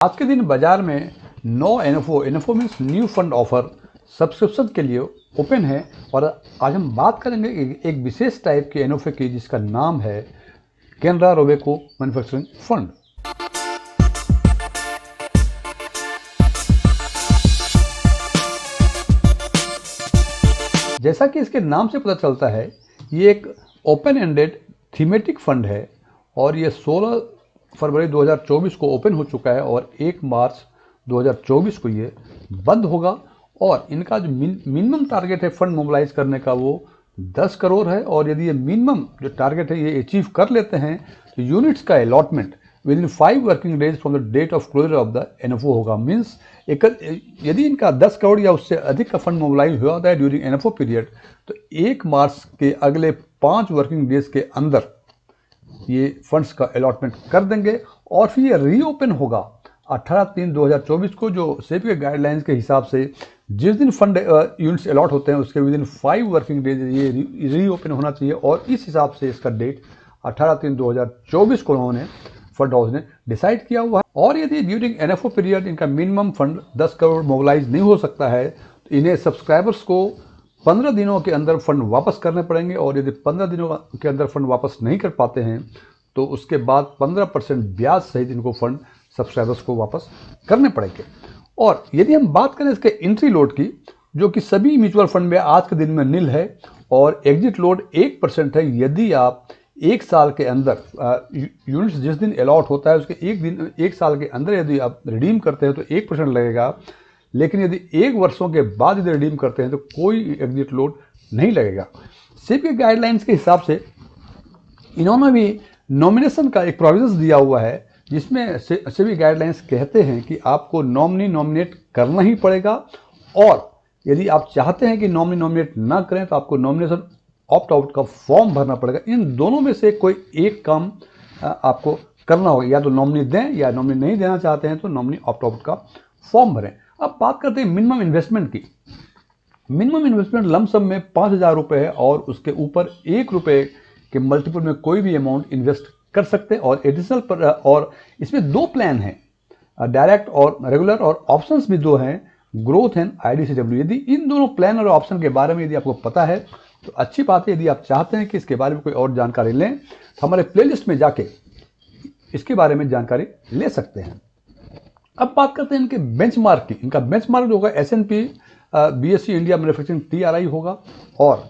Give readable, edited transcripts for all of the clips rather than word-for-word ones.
आज के दिन बाजार में नो NFO means new fund offer subscription के लिए ओपन है। और आज हम बात करेंगे एक विशेष टाइप के एनएफओ की जिसका नाम है कैनरा रोबेको मैन्युफैक्चरिंग फंड। जैसा कि इसके नाम से पता चलता है, ये एक ओपन एंडेड थीमेटिक फंड है और ये 16 फरवरी 2024 को ओपन हो चुका है और 1 मार्च 2024 को ये बंद होगा। और इनका जो मिनिमम टारगेट है फंड मोबिलाइज करने का वो 10 करोड़ है। और यदि ये मिनिमम जो टारगेट है ये अचीव कर लेते हैं तो यूनिट्स का allotment within 5 working days from the date of closure of the NFO होगा। मीन्स यदि इनका 10 करोड़ या उससे अधिक का फंड मोबिलाइज हुआ होता है ड्यूरिंग एनएफओ पीरियड, तो 1 मार्च के अगले 5 वर्किंग डेज के अंदर ये फंड्स का अलॉटमेंट कर देंगे और फिर ये रीओपन होगा 18/3/2024 को, जो सेबी के गाइडलाइंस के हिसाब से जिस दिन फंड यूनिट्स अलॉट होते हैं उसके विद इन 5 वर्किंग डेज ये रीओपन होना चाहिए। और इस हिसाब से इसका डेट 18/3/2024 को उन्होंने फंड हाउस ने डिसाइड किया हुआ है। और यदि ड्यूरिंग एनएफओ पीरियड इनका मिनिमम फंड 10 करोड़ मोबिलाइज नहीं हो सकता है तो इन्हें सब्सक्राइबर्स को 15 दिनों के अंदर फंड वापस करने पड़ेंगे। और यदि 15 दिनों के अंदर फंड वापस नहीं कर पाते हैं तो उसके बाद 15% ब्याज सहित इनको फंड सब्सक्राइबर्स को वापस करने पड़ेंगे। और यदि हम बात करें इसके एंट्री लोड की, जो कि सभी म्यूचुअल फंड में आज के दिन में नील है, और एग्जिट लोड 1% है। यदि आप 1 साल के अंदर यूनिट्स जिस दिन अलॉट होता है उसके 1 साल के अंदर यदि आप रिडीम करते हैं तो 1% लगेगा। लेकिन यदि 1 वर्षों के बाद यदि रिडीम करते हैं तो कोई एग्जिट लोड नहीं लगेगा। सेबी के गाइडलाइंस के हिसाब से इन्होंने भी नॉमिनेशन का एक प्रोविजन दिया हुआ है जिसमें सेबी गाइडलाइंस कहते हैं कि आपको नॉमिनी नॉमिनेट करना ही पड़ेगा। और यदि आप चाहते हैं कि नॉमिनी नॉमिनेट ना करें तो आपको नॉमिनेशन ऑप्ट आउट का फॉर्म भरना पड़ेगा। इन दोनों में से कोई एक काम आपको करना होगा, या तो नॉमिनी दें या नॉमिनी नहीं देना चाहते हैं तो नॉमिनी ऑप्ट आउट का फॉर्म भरें। अब बात करते हैं मिनिमम इन्वेस्टमेंट की। मिनिमम इन्वेस्टमेंट लमसम में 5,000 रुपये है और उसके ऊपर 1 रुपये के मल्टीपल में कोई भी अमाउंट इन्वेस्ट कर सकते हैं। और एडिशनल पर और इसमें 2 प्लान हैं, डायरेक्ट और रेगुलर, और ऑप्शंस भी 2 हैं, ग्रोथ एंड IDCW। यदि इन दोनों प्लान और ऑप्शन के बारे में यदि आपको पता है तो अच्छी बात है। यदि आप चाहते हैं कि इसके बारे में कोई और जानकारी लें तो हमारे प्लेलिस्ट में जाके इसके बारे में जानकारी ले सकते हैं। अब बात करते हैं इनके बेंचमार्क की। इनका बेंचमार्क जो होगा S&P BSE India manufacturing TRI होगा। और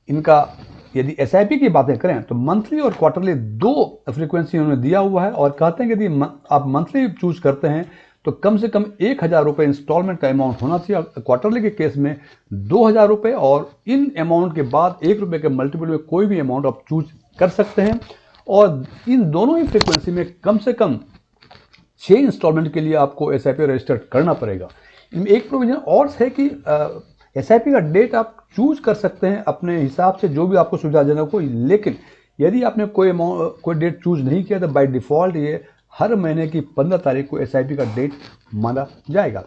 इनका यदि SIP की बातें करें तो मंथली और क्वार्टरली 2 फ्रीक्वेंसी उन्होंने दिया हुआ है। और कहते हैं कि यदि आप मंथली चूज करते हैं तो कम से कम 1,000 रुपये इंस्टॉलमेंट का अमाउंट होना चाहिए। क्वार्टरली के केस में 2,000 रुपये, और इन अमाउंट के बाद 1 रुपये के मल्टीपल में कोई भी अमाउंट आप चूज कर सकते हैं। और इन दोनों ही फ्रीक्वेंसी में कम से कम 6 इंस्टॉलमेंट के लिए आपको SIP रजिस्टर करना पड़ेगा। इनमें एक प्रोविजन और है कि SIP का डेट आप चूज कर सकते हैं अपने हिसाब से, जो भी आपको सुविधाजनक हो। लेकिन यदि आपने कोई डेट चूज नहीं किया तो बाय डिफॉल्ट ये हर महीने की 15 तारीख को SIP का डेट माना जाएगा।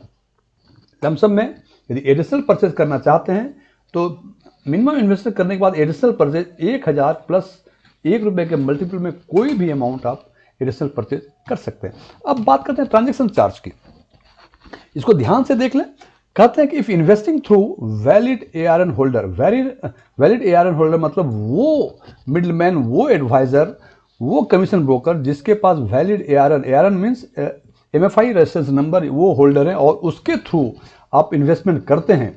लमसम में यदि एडिशनल परचेज करना चाहते हैं तो मिनिमम इन्वेस्टमेंट करने के बाद एडिशनल परचेज 1,000 प्लस 1 रुपये के मल्टीपल में कोई भी अमाउंट आप एडिशनल परचेज कर सकते हैं। अब बात करते हैं ट्रांजेक्शन चार्ज की। इसको ध्यान से देख लें। कहते हैं कि if investing through valid ARN holder, valid ARN holder मतलब वो मिडलमैन, वो एडवाइजर, वो कमीशन ब्रोकर जिसके पास valid ARN means MFI registration number वो होल्डर है और उसके थ्रू आप इन्वेस्टमेंट करते हैं,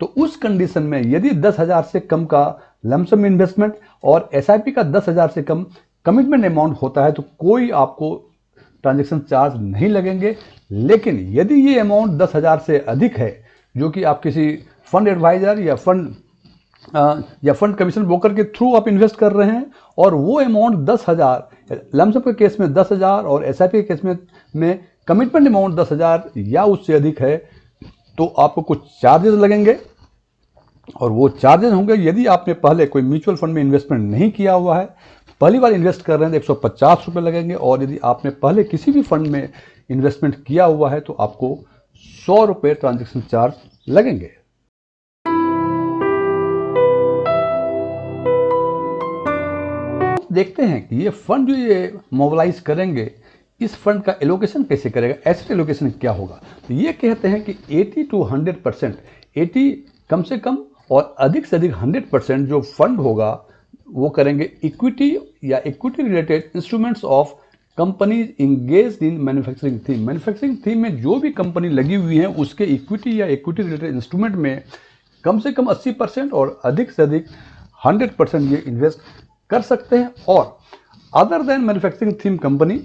तो उस कंडीशन में यदि 10,000 से कम का लमसम इन्वेस्टमेंट और SIP का 10,000 से कम कमिटमेंट अमाउंट होता है तो कोई आपको ट्रांजैक्शन चार्ज नहीं लगेंगे। लेकिन यदि ये अमाउंट 10,000 से अधिक है, जो कि आप किसी फंड एडवाइजर या फंड कमीशन ब्रोकर के थ्रू आप इन्वेस्ट कर रहे हैं और वो अमाउंट 10,000 लमसम के केस में 10,000 और SIP के केस में कमिटमेंट अमाउंट 10,000 या उससे अधिक है, तो आपको कुछ चार्जेस लगेंगे। और वो चार्जेस होंगे, यदि आपने पहले कोई म्यूचुअल फंड में इन्वेस्टमेंट नहीं किया हुआ है, पहली बार इन्वेस्ट कर रहे हैं तो 150 रुपये लगेंगे। और यदि आपने पहले किसी भी फंड में इन्वेस्टमेंट किया हुआ है तो आपको 100 रुपये ट्रांजैक्शन चार्ज लगेंगे। देखते हैं कि ये फंड जो ये मोबिलाइज करेंगे इस फंड का एलोकेशन कैसे करेगा, एसेट एलोकेशन क्या होगा? तो ये कहते हैं कि 80 to 100%, 80 कम से कम और अधिक से अधिक 100% जो फंड होगा वो करेंगे इक्विटी या equity related instruments of companies engaged in manufacturing theme. Manufacturing theme में जो भी कंपनी लगी हुई है उसके इक्विटी या इक्विटी रिलेटेड इंस्ट्रूमेंट में कम से कम 80% और अधिक से अधिक 100% ये इन्वेस्ट कर सकते हैं। और other than manufacturing theme company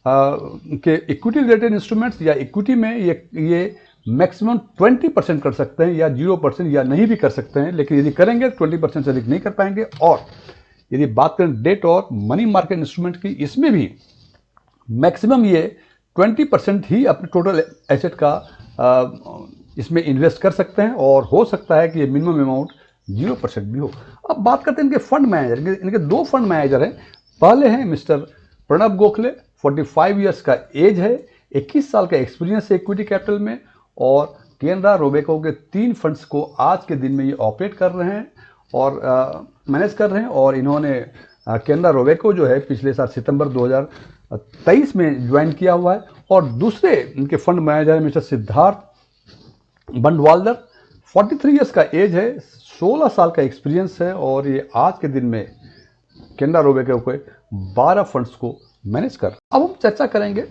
के इक्विटी रिलेटेड इंस्ट्रूमेंट्स या इक्विटी में ये मैक्सिमम 20% कर सकते हैं या 0% या नहीं भी कर सकते हैं, लेकिन यदि करेंगे 20% से अधिक नहीं कर पाएंगे। और यदि बात करें डेट और मनी मार्केट इंस्ट्रूमेंट की, इसमें भी मैक्सिमम ये 20% ही अपने टोटल एसेट का इसमें इन्वेस्ट कर सकते हैं और हो सकता है कि ये मिनिमम अमाउंट 0% भी हो। अब बात करते हैं इनके फंड मैनेजर। इनके दो फंड मैनेजर हैं। पहले हैं मिस्टर प्रणब गोखले, 45 ईयर्स का एज है, 21 साल का एक्सपीरियंस है इक्विटी कैपिटल में, और केनरा रोबेको के 3 फंड्स को आज के दिन में ये ऑपरेट कर रहे हैं और मैनेज कर रहे हैं। और इन्होंने केनरा रोबेको जो है पिछले साल सितंबर 2023 में ज्वाइन किया हुआ है। और दूसरे इनके fund manager mister Siddharth Bandwalar, 43 years का एज है, 16 साल का एक्सपीरियंस है, और ये आज के दिन में केनरा रोबेको के 12 फंड्स को मैनेज कर। अब हम चर्चा करेंगे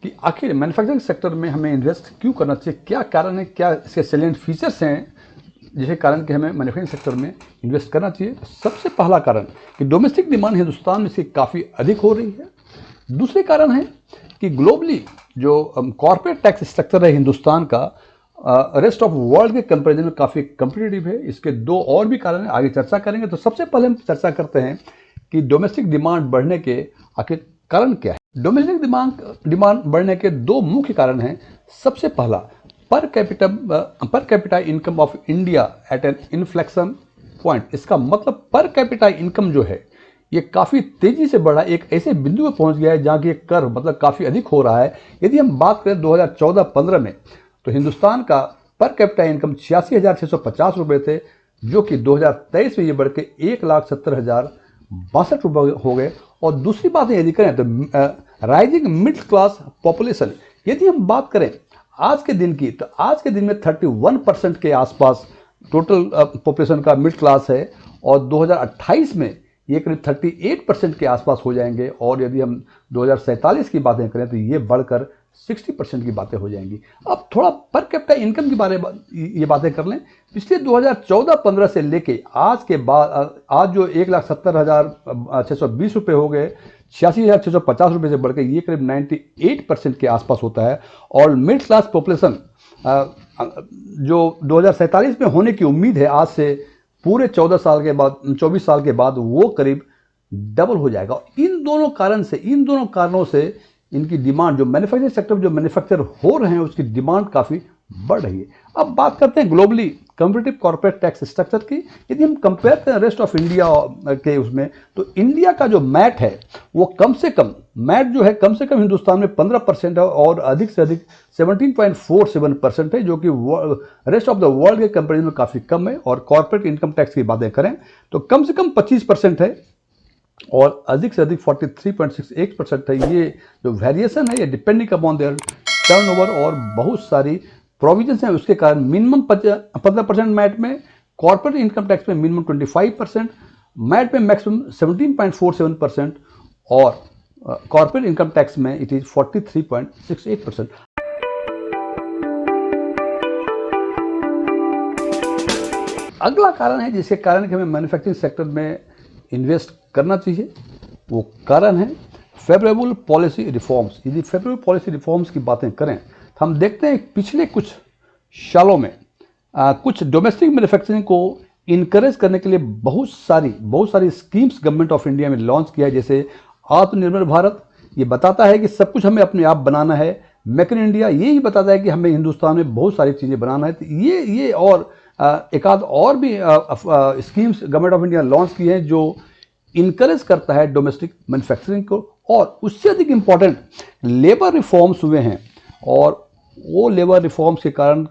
कि आखिर मैन्युफैक्चरिंग सेक्टर में हमें इन्वेस्ट क्यों करना चाहिए, क्या कारण है, क्या इसके सैलिएंट फीचर्स हैं जिसके कारण कि हमें मैन्युफैक्चरिंग सेक्टर में इन्वेस्ट करना चाहिए। सबसे पहला कारण कि डोमेस्टिक डिमांड हिंदुस्तान में इसकी काफ़ी अधिक हो रही है। दूसरे कारण है कि ग्लोबली जो कॉर्पोरेट टैक्स स्ट्रक्चर है हिंदुस्तान का रेस्ट ऑफ वर्ल्ड के कंपेरिजन में काफ़ी कम्पिटिटिव है। इसके 2 और भी कारण हैं, आगे चर्चा करेंगे। तो सबसे पहले हम चर्चा करते हैं कि डोमेस्टिक डिमांड बढ़ने के आखिर कारण क्या है। डोमेस्टिक डिमांड बढ़ने के 2 मुख्य कारण हैं। सबसे पहला, per capita income of India at an inflection point. इसका मतलब पर कैपिटा इनकम जो है ये काफ़ी तेज़ी से बढ़ा, एक ऐसे बिंदु पर पहुंच गया है जहाँ की एक कर्व मतलब काफ़ी अधिक हो रहा है। यदि हम बात करें 2014-15 में, तो हिंदुस्तान का पर कैपिटा इनकम 86,650 रुपये थे, जो कि 2023 में ये बढ़ के 1,70,062 रुपये हो गए। और दूसरी बात यदि करें तो राइजिंग मिडिल क्लास पॉपुलेशन, यदि हम बात करें आज के दिन की, तो आज के दिन में 31% के आसपास टोटल पॉपुलेशन का मिडिल क्लास है, और 2028 में ये करीब 38% के आसपास हो जाएंगे। और यदि हम 2047 की बातें करें तो ये बढ़कर 60% की बातें हो जाएंगी। अब थोड़ा पर कैपिटा इनकम के बारे में ये बातें कर लें। पिछले 2014-15 से लेके आज के बाद आज जो 1,70,620 रुपये हो गए, 86,650 रुपये से बढ़ के ये करीब 98% के आसपास होता है। और मिडिल क्लास पॉपुलेशन जो 2047 में होने की उम्मीद है, आज से पूरे 24 साल के बाद वो करीब डबल हो जाएगा। इन दोनों कारणों से इनकी डिमांड, जो मैन्युफैक्चरिंग सेक्टर जो मैन्युफैक्चर हो रहे हैं उसकी डिमांड काफ़ी बढ़ रही है। अब बात करते हैं globally comparative corporate tax structure की। यदि हम कंपेयर करें रेस्ट ऑफ इंडिया के उसमें, तो इंडिया का जो मैट है वो कम से कम हिंदुस्तान में 15% है, और अधिक से अधिक 17.47% है, जो कि रेस्ट ऑफ द वर्ल्ड के कंपेरिजन में काफ़ी कम है। और कॉर्पोरेट इनकम टैक्स की बातें करें तो कम से कम 25% है, और अधिक से अधिक 43.68% है। ये जो वेरिएशन है ये डिपेंडिंग अपॉन देयर टर्नओवर और बहुत सारी प्रोविजंस हैं, उसके कारण मिनिमम 15% मैट में, कॉर्पोरेट इनकम टैक्स में मिनिमम 25%, मैट में मैक्सिमम 17.47%, और कॉर्पोरेट इनकम टैक्स में इट इज 43.68%। अगला कारण है जिसके कारण कि हमें मैन्युफैक्चरिंग सेक्टर में इन्वेस्ट करना चाहिए, वो कारण है फेवरेबल पॉलिसी रिफॉर्म्स। यदि फेवरेबल पॉलिसी रिफॉर्म्स की बातें करें तो हम देखते हैं पिछले कुछ सालों में कुछ डोमेस्टिक मैन्युफैक्चरिंग को इनकरेज करने के लिए बहुत सारी स्कीम्स गवर्नमेंट ऑफ इंडिया में लॉन्च किया है। जैसे आत्मनिर्भर भारत, ये बताता है कि सब कुछ हमें अपने आप बनाना है। मेक इन इंडिया, ये ही बताता है कि हमें हिंदुस्तान में बहुत सारी चीज़ें बनाना है। तो ये और एक आध और भी schemes government of India launch की हैं जो इनकरेज करता है डोमेस्टिक मैन्युफैक्चरिंग को। और उससे अधिक इम्पॉर्टेंट लेबर रिफॉर्म्स हुए हैं, और वो लेबर रिफॉर्म्स के कारण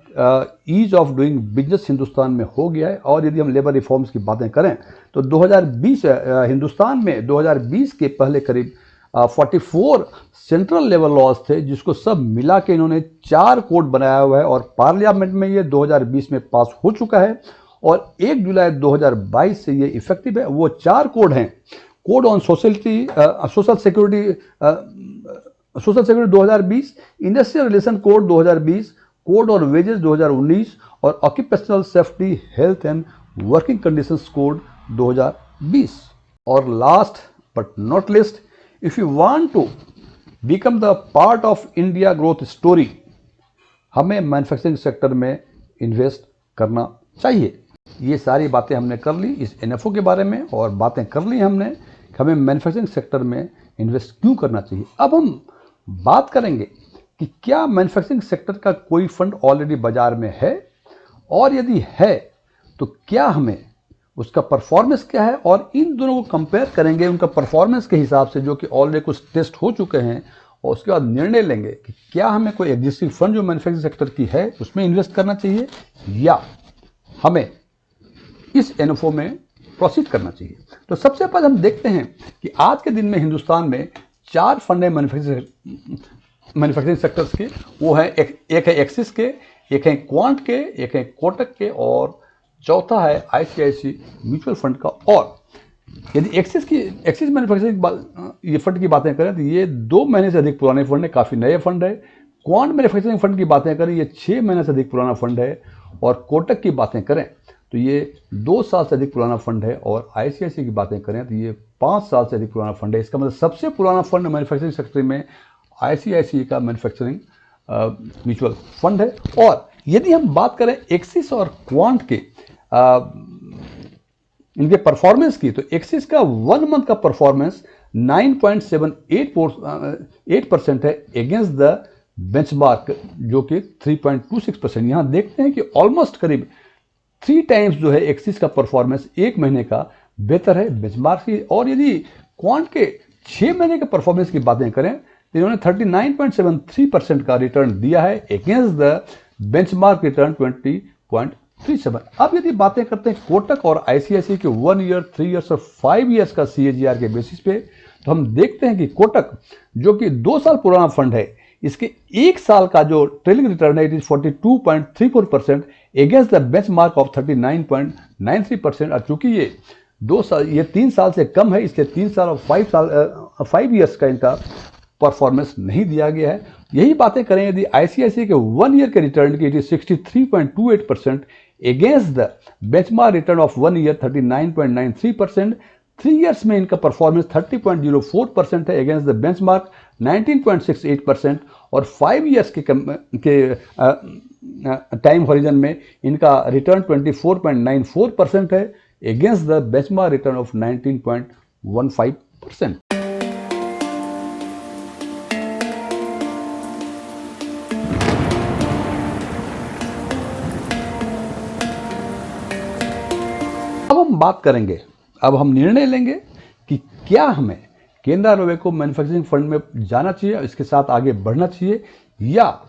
ease of doing business Hindustan में हो गया है। और यदि हम लेबर रिफॉर्म्स की बातें करें तो 2020 हिंदुस्तान में 2020 के पहले करीब 44 सेंट्रल लेवल लॉज थे, जिसको सब मिला के इन्होंने 4 कोड बनाया हुआ है और पार्लियामेंट में ये 2020 में पास हो चुका है और 1 जुलाई 2022 से ये इफेक्टिव है। वो 4 कोड हैं: code on social security 2020, industrial relation code 2020, code on wages 2019 और occupational safety health and working conditions code 2020। और last but not least, if you want to become the part of India growth story, हमें manufacturing sector में invest करना चाहिए। ये सारी बातें हमने कर ली इस एनएफओ के बारे में और बातें कर ली हमने कि हमें मैन्युफैक्चरिंग सेक्टर में इन्वेस्ट क्यों करना चाहिए। अब हम बात करेंगे कि क्या मैन्युफैक्चरिंग सेक्टर का कोई फंड ऑलरेडी बाजार में है, और यदि है तो क्या हमें उसका परफॉर्मेंस क्या है, और इन दोनों को कंपेयर करेंगे उनका परफॉर्मेंस के हिसाब से जो कि ऑलरेडी कुछ टेस्ट हो चुके हैं, और उसके बाद निर्णय लेंगे कि क्या हमें कोई एग्जिस्टिंग फंड जो मैन्युफैक्चरिंग सेक्टर की है उसमें इन्वेस्ट करना चाहिए या हमें इस एनएफओ में प्रोसीड करना चाहिए। तो सबसे पहले हम देखते हैं कि आज के दिन में हिंदुस्तान में 4 फंड है मैन्युफैक्चरिंग सेक्टर्स के। वो है एक है एक्सिस के, एक है क्वांट के, एक है कोटक के और चौथा है आईसीआईसी म्यूचुअल फंड का। और यदि एक्सिस मैन्युफैक्चरिंग ये फंड की बातें करें तो ये 2 महीने से अधिक पुराने फंड है, काफ़ी नए फंड है। क्वांट मैन्युफैक्चरिंग फंड की बातें करें ये 6 महीने से अधिक पुराना फंड है। और कोटक की बातें करें तो ये 2 साल से अधिक पुराना फंड है। और आईसीआईसी की बातें करें तो ये 5 साल से अधिक पुराना फंड है। इसका मतलब सबसे पुराना फंड मैन्युफैक्चरिंग सेक्टर में आईसीआईसी का मैन्युफैक्चरिंग म्यूचुअल फंड है। और यदि हम बात करें एक्सिस और क्वांट के इनके परफॉर्मेंस की, तो एक्सिस का 1 मंथ का परफॉर्मेंस 9.78% है अगेंस्ट द बेंचमार्क जो कि 3.26%। यहां देखते हैं कि ऑलमोस्ट करीब 3 टाइम्स जो है एक्सिस का परफॉर्मेंस 1 महीने का बेहतर है बेंचमार्क की। और यदि क्वांट के 6 महीने के परफॉर्मेंस की बातें करें तो इन्होंने 39.73% का रिटर्न दिया है अगेंस्ट द बेंचमार्क रिटर्न 20.37। अब यदि बातें करते हैं कोटक और आईसीआईसी के 1 ईयर, 3 ईयर्स और 5 ईयर्स का सीएजीआर के बेसिस पे, तो हम देखते हैं कि कोटक जो कि 2 साल पुराना फंड है, इसके 1 साल का जो ट्रेलिंग रिटर्न है it is 42.34% against the benchmark of 39.93%। और चूंकि ये 3 साल से कम है, इसलिए 3 साल और 5 ईयर्स का इनका परफॉर्मेंस नहीं दिया गया है। यही बातें करें यदि आईसीआईसी के 1 ईयर के रिटर्न की, it is 63.28% against the benchmark return of 1 year 39.93%। 3 years में इनका परफॉर्मेंस 30.04% है अगेंस्ट द बेंचमार्क 19.68%। और 5 ईयर्स के टाइम हॉरिजन में इनका रिटर्न 24.94% है against the benchmark return of 19.15%। अब हम बात करेंगे, अब हम निर्णय लेंगे कि क्या हमें केनरा रोबेको मैन्युफैक्चरिंग फंड में जाना चाहिए, इसके साथ आगे बढ़ना चाहिए, या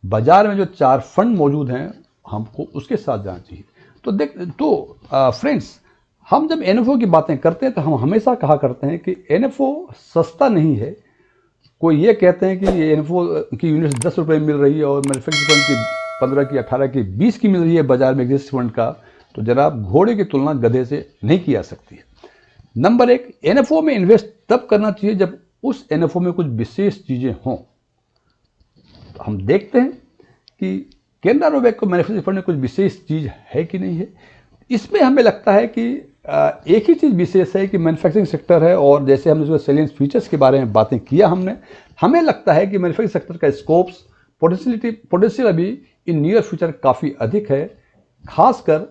बाजार में जो 4 फंड मौजूद हैं हमको उसके साथ जाना चाहिए। तो फ्रेंड्स, हम जब एनएफओ की बातें करते हैं तो हम हमेशा कहा करते हैं कि एनएफओ सस्ता नहीं है। कोई ये कहते हैं कि ये एनएफओ की यूनिट 10 रुपये में मिल रही है और मैन्युफैक्चरिंग फंड की 15 की, 18 की, 20 की मिल रही है बाजार में एग्जिस्ट फंड का, तो जनाब घोड़े की तुलना गधे से नहीं की जा सकती है। नंबर 1, एनएफओ में इन्वेस्ट तब करना चाहिए जब उस एनएफओ में कुछ विशेष चीजें हों। तो हम देखते हैं कि केनरा रोबेको मैन्युफैक्चरिंग फंड में कुछ विशेष चीज है कि नहीं है। इसमें हमें लगता है कि एक ही चीज विशेष है कि मैन्युफैक्चरिंग सेक्टर है, और जैसे हमने जो सेलियंस फीचर्स के बारे में बातें किया हमें लगता है कि मैन्युफैक्चरिंग सेक्टर का स्कोप्स पोटेंशियल अभी इन नियर फ्यूचर काफी अधिक है, खासकर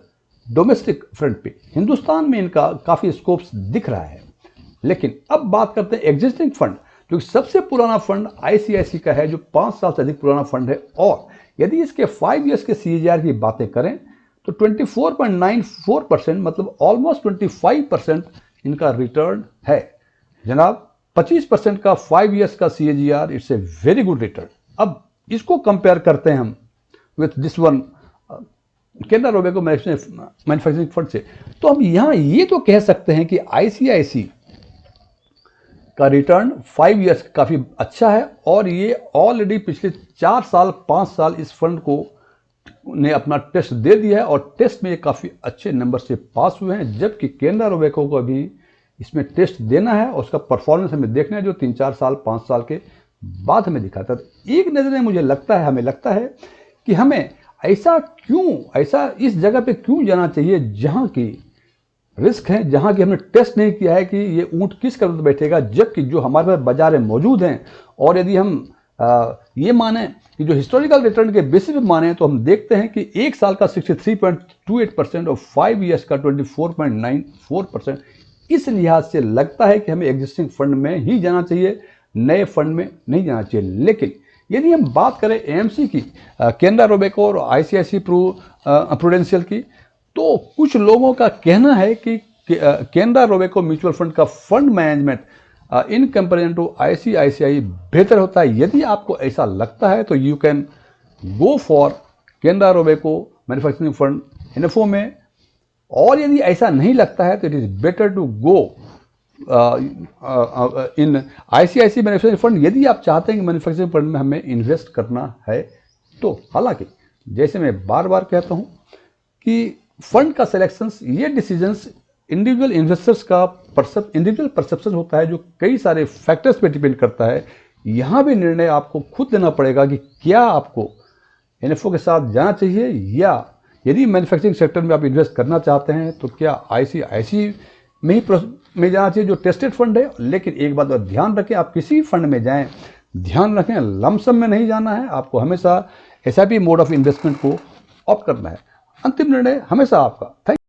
डोमेस्टिक फ्रंट पे हिंदुस्तान में इनका काफी स्कोप्स दिख रहा है। लेकिन अब बात करते हैं एग्जिस्टिंग फंड, जो सबसे पुराना फंड आईसीआईसी का है, जो 5 साल से अधिक पुराना फंड है। और यदि इसके 5 ईयर्स के सीएजीआर की बातें करें तो 24.94%, मतलब ऑलमोस्ट 25% इनका रिटर्न है। जनाब 25% का 5 ईयर्स का CAGR, it's a very good return. अब इसको कंपेयर करते हैं हम with this one Canara Robeco manufacturing fund से, तो हम यहां ये तो कह सकते हैं कि आईसीआईसी का रिटर्न 5 ईयर्स काफ़ी अच्छा है और ये ऑलरेडी पिछले 4 साल 5 साल इस फंड को ने अपना टेस्ट दे दिया है और टेस्ट में ये काफ़ी अच्छे नंबर से पास हुए हैं, जबकि केनरा रोबेको को भी इसमें टेस्ट देना है और उसका परफॉर्मेंस हमें देखना है जो 3-4 साल 5 साल के बाद हमें दिखाता है। एक नज़र में मुझे लगता है, हमें लगता है कि हमें ऐसा इस जगह पे क्यों जाना चाहिए जहाँ की रिस्क है, जहाँ की हमने टेस्ट नहीं किया है कि ये ऊँट किस कदम पर बैठेगा, जबकि जो हमारे पास बाजार में मौजूद हैं और यदि हम ये माने कि जो हिस्टोरिकल रिटर्न के बेसिस पे माने तो हम देखते हैं कि एक साल का 63.28% और 5 ईयर्स का 24.94%। इस लिहाज से लगता है कि हमें एग्जिस्टिंग फंड में ही जाना चाहिए, नए फंड में नहीं जाना चाहिए। लेकिन यदि हम बात करें एएमसी की, केनरा रोबेको और आईसीआईसी प्रूडेंशियल की, तो कुछ लोगों का कहना है कि केनरा रोबेको म्यूचुअल फंड का fund management in comparison to ICICI बेहतर होता है। यदि आपको ऐसा लगता है तो you can go for Canara Robeco manufacturing fund NFO में, और यदि ऐसा नहीं लगता है तो it is better to go in ICICI manufacturing fund यदि आप चाहते हैं कि मैन्युफैक्चरिंग फंड में हमें इन्वेस्ट करना है तो। हालांकि जैसे मैं बार बार कहता हूं कि फंड का सिलेक्शंस, ये डिसीजंस इंडिविजुअल इन्वेस्टर्स का इंडिविजुअल परसेप्शन होता है जो कई सारे फैक्टर्स पे डिपेंड करता है। यहाँ भी निर्णय आपको खुद लेना पड़ेगा कि क्या आपको एनएफओ के साथ जाना चाहिए, या यदि मैन्युफैक्चरिंग सेक्टर में आप इन्वेस्ट करना चाहते हैं तो क्या आईसीआईसी में ही जाना चाहिए जो टेस्टेड फंड है। लेकिन एक बात और ध्यान रखें, आप किसी फंड में जाएं, ध्यान रखें लमसम में नहीं जाना है, आपको हमेशा एसआईपी मोड ऑफ इन्वेस्टमेंट को ऑप्ट करना है। अंतिम निर्णय हमेशा आपका। थैंक